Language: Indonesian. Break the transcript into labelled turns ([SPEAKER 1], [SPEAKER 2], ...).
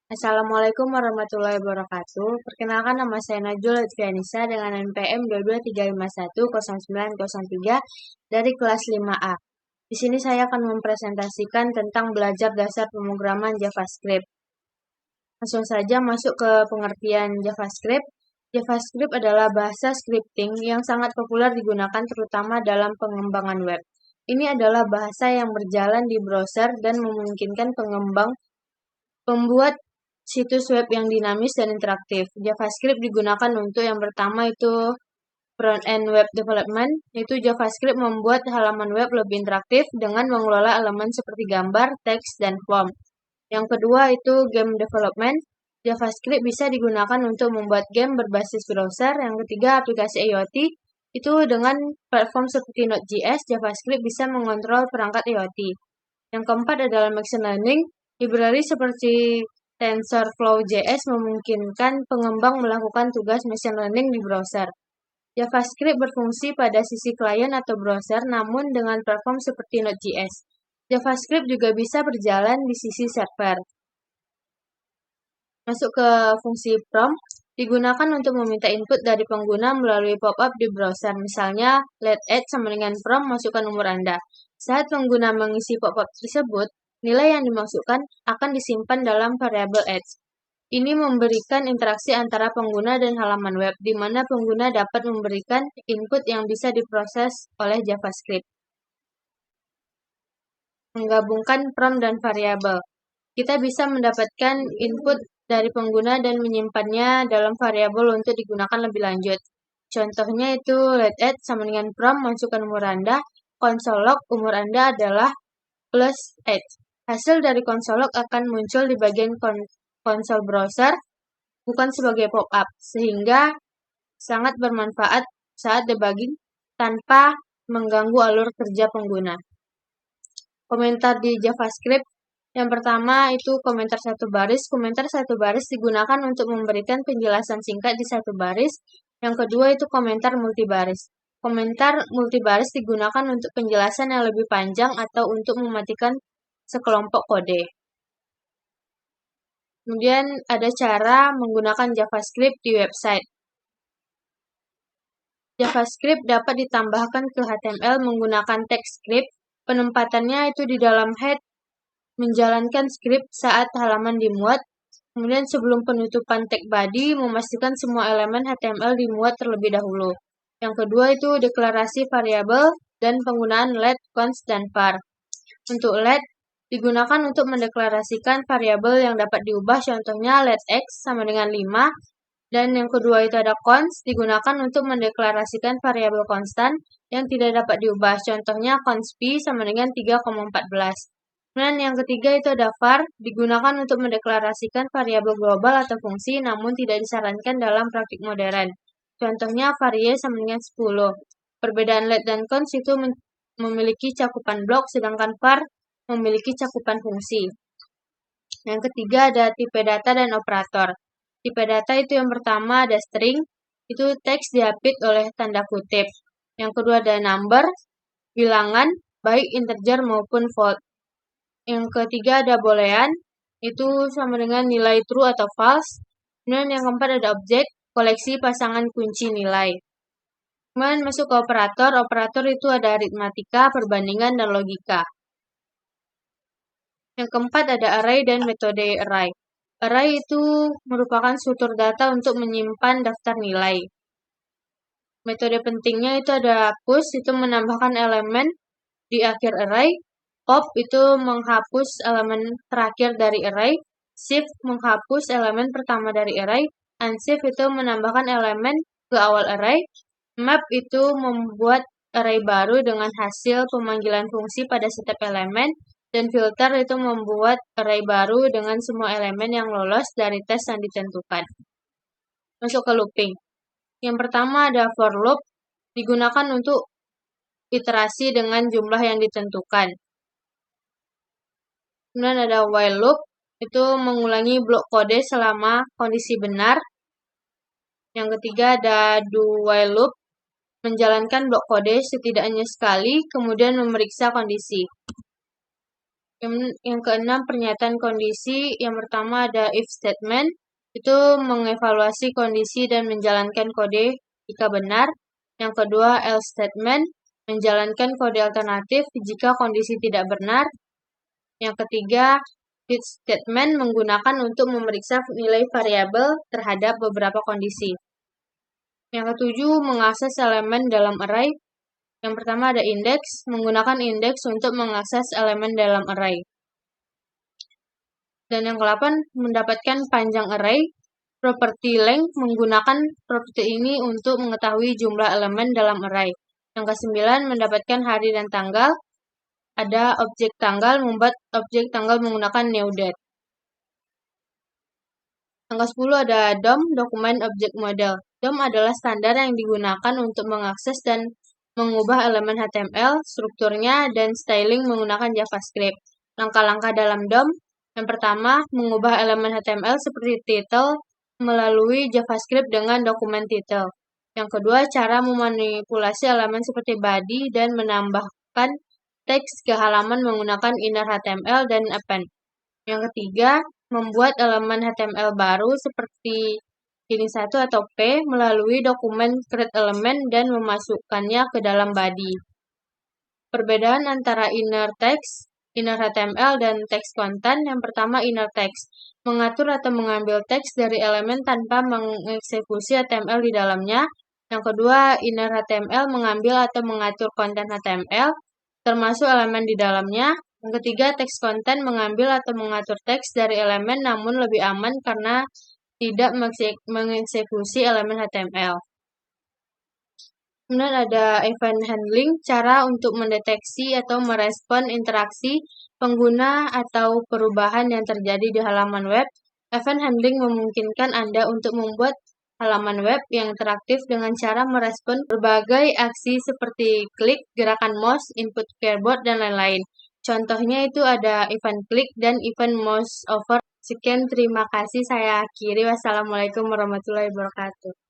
[SPEAKER 1] Assalamualaikum warahmatullahi wabarakatuh. Perkenalkan, nama saya Najul Lutfianisa dengan NPM 223510903 dari kelas 5A. Di sini saya akan mempresentasikan tentang belajar dasar pemrograman JavaScript. Langsung saja masuk ke pengertian JavaScript. JavaScript adalah bahasa scripting yang sangat populer digunakan terutama dalam pengembangan web. Ini adalah bahasa yang berjalan di browser dan memungkinkan pembuat situs web yang dinamis dan interaktif. JavaScript digunakan untuk yang pertama itu front-end web development, yaitu JavaScript membuat halaman web lebih interaktif dengan mengelola elemen seperti gambar, teks, dan form. Yang kedua itu game development. JavaScript bisa digunakan untuk membuat game berbasis browser. Yang ketiga aplikasi IoT. Itu dengan platform seperti Node.js, JavaScript bisa mengontrol perangkat IoT. Yang keempat adalah machine learning. Library seperti TensorFlow.js memungkinkan pengembang melakukan tugas machine learning di browser. JavaScript berfungsi pada sisi klien atau browser, namun dengan platform seperti Node.js. JavaScript juga bisa berjalan di sisi server. Masuk ke fungsi prompt, digunakan untuk meminta input dari pengguna melalui pop-up di browser. Misalnya, let add sama dengan prompt, masukkan umur Anda. Saat pengguna mengisi pop-up tersebut, nilai yang dimasukkan akan disimpan dalam variabel age. Ini memberikan interaksi antara pengguna dan halaman web, di mana pengguna dapat memberikan input yang bisa diproses oleh JavaScript. Menggabungkan prompt dan variabel. Kita bisa mendapatkan input dari pengguna dan menyimpannya dalam variabel untuk digunakan lebih lanjut. Contohnya itu let add sama dengan prompt, masukkan umur Anda, console log umur Anda adalah plus age. Hasil dari console log akan muncul di bagian konsol browser, bukan sebagai pop-up, sehingga sangat bermanfaat saat debugging tanpa mengganggu alur kerja pengguna. Komentar di JavaScript. Yang pertama itu komentar satu baris. Komentar satu baris digunakan untuk memberikan penjelasan singkat di satu baris. Yang kedua itu komentar multibaris. Komentar multibaris digunakan untuk penjelasan yang lebih panjang atau untuk mematikan sekelompok kode. Kemudian ada cara menggunakan JavaScript di website. JavaScript dapat ditambahkan ke HTML menggunakan text script. Penempatannya itu di dalam head, menjalankan script saat halaman dimuat. Kemudian sebelum penutupan tag body, memastikan semua elemen HTML dimuat terlebih dahulu. Yang kedua itu deklarasi variabel dan penggunaan let, const, dan var. Untuk let, digunakan untuk mendeklarasikan variabel yang dapat diubah, contohnya let x sama dengan 5. Dan yang kedua itu ada const, digunakan untuk mendeklarasikan variabel konstan yang tidak dapat diubah, contohnya const p sama dengan 3,14. Dan yang ketiga itu ada var, digunakan untuk mendeklarasikan variabel global atau fungsi, namun tidak disarankan dalam praktik modern. Contohnya var y sama dengan 10. Perbedaan let dan const itu memiliki cakupan blok, sedangkan var memiliki cakupan fungsi. Yang ketiga ada tipe data dan operator. Tipe data itu yang pertama ada string, itu teks diapit oleh tanda kutip. Yang kedua ada number, bilangan, baik integer maupun float. Yang ketiga ada boolean, itu sama dengan nilai true atau false. Dan yang keempat ada objek, koleksi pasangan kunci nilai. Kemudian masuk ke operator. Operator itu ada aritmatika, perbandingan, dan logika. Yang keempat ada array dan metode array. Array itu merupakan struktur data untuk menyimpan daftar nilai. Metode pentingnya itu ada push, itu menambahkan elemen di akhir array. Pop itu menghapus elemen terakhir dari array. Shift menghapus elemen pertama dari array. Unshift itu menambahkan elemen ke awal array. Map itu membuat array baru dengan hasil pemanggilan fungsi pada setiap elemen. Dan filter itu membuat array baru dengan semua elemen yang lolos dari tes yang ditentukan. Masuk ke looping. Yang pertama ada for loop, digunakan untuk iterasi dengan jumlah yang ditentukan. Kemudian ada while loop, itu mengulangi blok kode selama kondisi benar. Yang ketiga ada do while loop, menjalankan blok kode setidaknya sekali, kemudian memeriksa kondisi. Yang keenam, pernyataan kondisi. Yang pertama ada if statement, itu mengevaluasi kondisi dan menjalankan kode jika benar. Yang kedua, else statement, menjalankan kode alternatif jika kondisi tidak benar. Yang ketiga, if statement, menggunakan untuk memeriksa nilai variabel terhadap beberapa kondisi. Yang ketujuh, mengakses elemen dalam array. Yang pertama ada index, menggunakan index untuk mengakses elemen dalam array. Dan yang ke-8, mendapatkan panjang array. Property length, menggunakan properti ini untuk mengetahui jumlah elemen dalam array. Yang ke-9, mendapatkan hari dan tanggal. Ada objek tanggal, membuat objek tanggal menggunakan newDate. Yang ke-10 ada DOM, Document Object Model. DOM adalah standar yang digunakan untuk mengakses dan mengubah elemen HTML, strukturnya, dan styling menggunakan JavaScript. Langkah-langkah dalam DOM. Yang pertama, mengubah elemen HTML seperti title melalui JavaScript dengan dokumen title. Yang kedua, cara memanipulasi elemen seperti body dan menambahkan teks ke halaman menggunakan inner HTML dan append. Yang ketiga, membuat elemen HTML baru seperti ini 1 atau P melalui dokumen create element dan memasukkannya ke dalam body. Perbedaan antara inner text, inner HTML, dan text content. Yang pertama, inner text, mengatur atau mengambil teks dari elemen tanpa mengeksekusi HTML di dalamnya. Yang kedua, inner HTML, mengambil atau mengatur konten HTML, termasuk elemen di dalamnya. Yang ketiga, text content, mengambil atau mengatur teks dari elemen namun lebih aman karena tidak mengeksekusi elemen HTML. Kemudian ada event handling, cara untuk mendeteksi atau merespon interaksi pengguna atau perubahan yang terjadi di halaman web. Event handling memungkinkan Anda untuk membuat halaman web yang interaktif dengan cara merespon berbagai aksi seperti klik, gerakan mouse, input keyboard, dan lain-lain. Contohnya itu ada event klik dan event mouse over. Sekian, terima kasih. Saya akhiri. Wassalamualaikum warahmatullahi wabarakatuh.